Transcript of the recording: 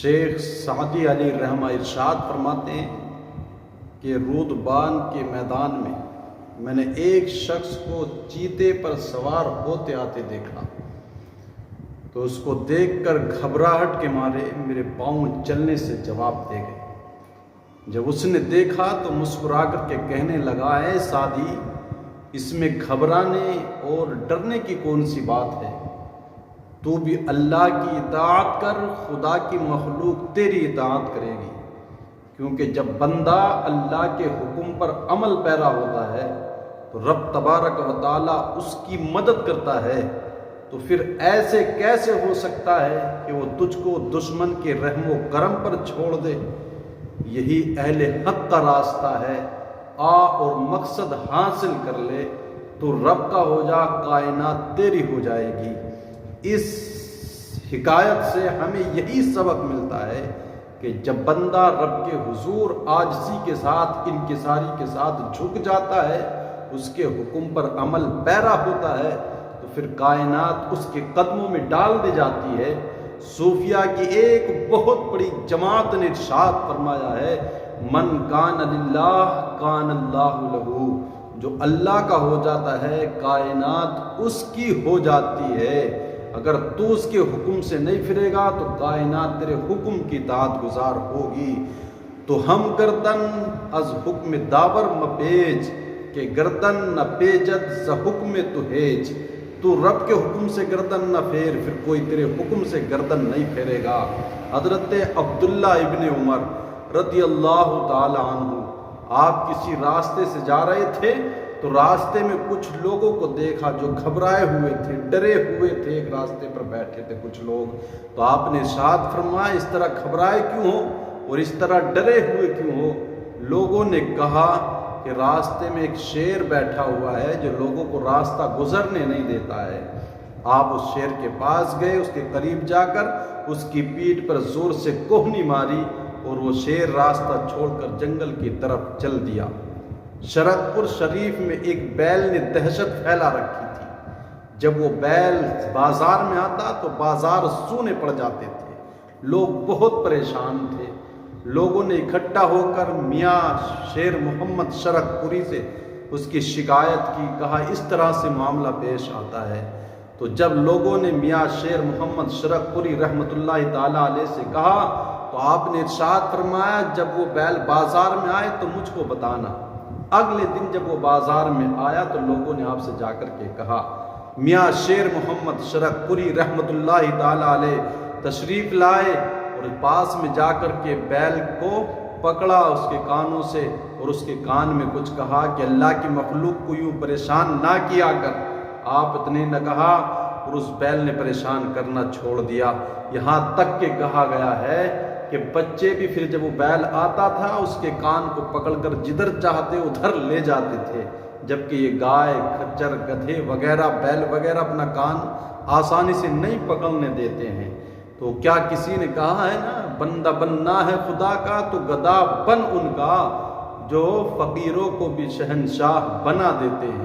شیخ Saadi علی رحمہ ارشاد فرماتے ہیں کہ رودبان کے میدان میں نے ایک شخص کو چیتے پر سوار ہوتے آتے دیکھا تو اس کو دیکھ کر گھبراہٹ کے مارے میرے پاؤں چلنے سے جواب دے گئے۔ جب اس نے دیکھا تو مسکرا کر کے کہنے لگا، اے سعدی، اس میں گھبرانے اور ڈرنے کی کون سی بات ہے؟ تو بھی اللہ کی اطاعت کر، خدا کی مخلوق تیری اطاعت کرے گی، کیونکہ جب بندہ اللہ کے حکم پر عمل پیرا ہوتا ہے تو رب تبارک و تعالیٰ اس کی مدد کرتا ہے، تو پھر ایسے کیسے ہو سکتا ہے کہ وہ تجھ کو دشمن کے رحم و کرم پر چھوڑ دے؟ یہی اہل حق کا راستہ ہے، آ اور مقصد حاصل کر لے تو رب کا ہو جا، کائنات تیری ہو جائے گی۔ اس حکایت سے ہمیں یہی سبق ملتا ہے کہ جب بندہ رب کے حضور عاجزی کے ساتھ، انکساری کے ساتھ جھک جاتا ہے، اس کے حکم پر عمل پیرا ہوتا ہے، تو پھر کائنات اس کے قدموں میں ڈال دی جاتی ہے۔ صوفیہ کی ایک بہت بڑی جماعت نے ارشاد فرمایا ہے، من کان للہ کان اللہ لہو، جو اللہ کا ہو جاتا ہے کائنات اس کی ہو جاتی ہے۔ اگر تو اس کے حکم سے نہیں پھرے گا تو کائنات تیرے حکم کی اطاعت گزار ہوگی۔ تو ہم گردن از حکم داور مپیچ، کہ گردن نہ پیچد ز حکم تو ہیچ۔ تو رب کے حکم سے گردن نہ پھیر، پھر کوئی تیرے حکم سے گردن نہیں پھیرے گا۔ حضرت عبداللہ ابن عمر رضی اللہ تعالی عنہ، آپ کسی راستے سے جا رہے تھے تو راستے میں کچھ لوگوں کو دیکھا جو گھبرائے ہوئے تھے، ڈرے ہوئے تھے، ایک راستے پر بیٹھے تھے کچھ لوگ۔ تو آپ نے ارشاد فرمایا، اس طرح گھبرائے کیوں ہو اور اس طرح ڈرے ہوئے کیوں ہو؟ لوگوں نے کہا کہ راستے میں ایک شیر بیٹھا ہوا ہے جو لوگوں کو راستہ گزرنے نہیں دیتا ہے۔ آپ اس شیر کے پاس گئے، اس کے قریب جا کر اس کی پیٹھ پر زور سے کوہنی ماری اور وہ شیر راستہ چھوڑ کر جنگل کی طرف چل دیا۔ شرط پور شریف میں ایک بیل نے دہشت پھیلا رکھی تھی۔ جب وہ بیل بازار میں آتا تو بازار سونے پڑ جاتے تھے، لوگ بہت پریشان تھے۔ لوگوں نے اکٹھا ہو کر میاں شیر محمد شرک پوری سے اس کی شکایت کی، کہا اس طرح سے معاملہ پیش آتا ہے۔ تو جب لوگوں نے میاں شیر محمد شرک پوری رحمۃ اللہ تعالی علیہ سے کہا تو آپ نے ارشاد فرمایا، جب وہ بیل بازار میں آئے تو مجھ کو بتانا۔ اگلے دن جب وہ بازار میں آیا تو لوگوں نے آپ سے جا کر کے کہا، میاں شیر محمد شرک پوری رحمۃ اللہ تعالی علیہ تشریف لائے اور پاس میں جا کر کے بیل کو پکڑا اس کے کانوں سے اور اس کے کان میں کچھ کہا کہ اللہ کی مخلوق کو یوں پریشان نہ کیا کر۔ آپ اتنے نہ کہا اور اس بیل نے پریشان کرنا چھوڑ دیا، یہاں تک کہ کہا گیا ہے کہ بچے بھی پھر جب وہ بیل آتا تھا اس کے کان کو پکڑ کر جدھر چاہتے ادھر لے جاتے تھے، جبکہ یہ گائے، کھچر، گدھے وغیرہ، بیل وغیرہ اپنا کان آسانی سے نہیں پکڑنے دیتے ہیں۔ تو کیا کسی نے کہا ہے نا، بندہ بننا ہے خدا کا تو گدا بن ان کا، جو فقیروں کو بھی شہنشاہ بنا دیتے ہیں۔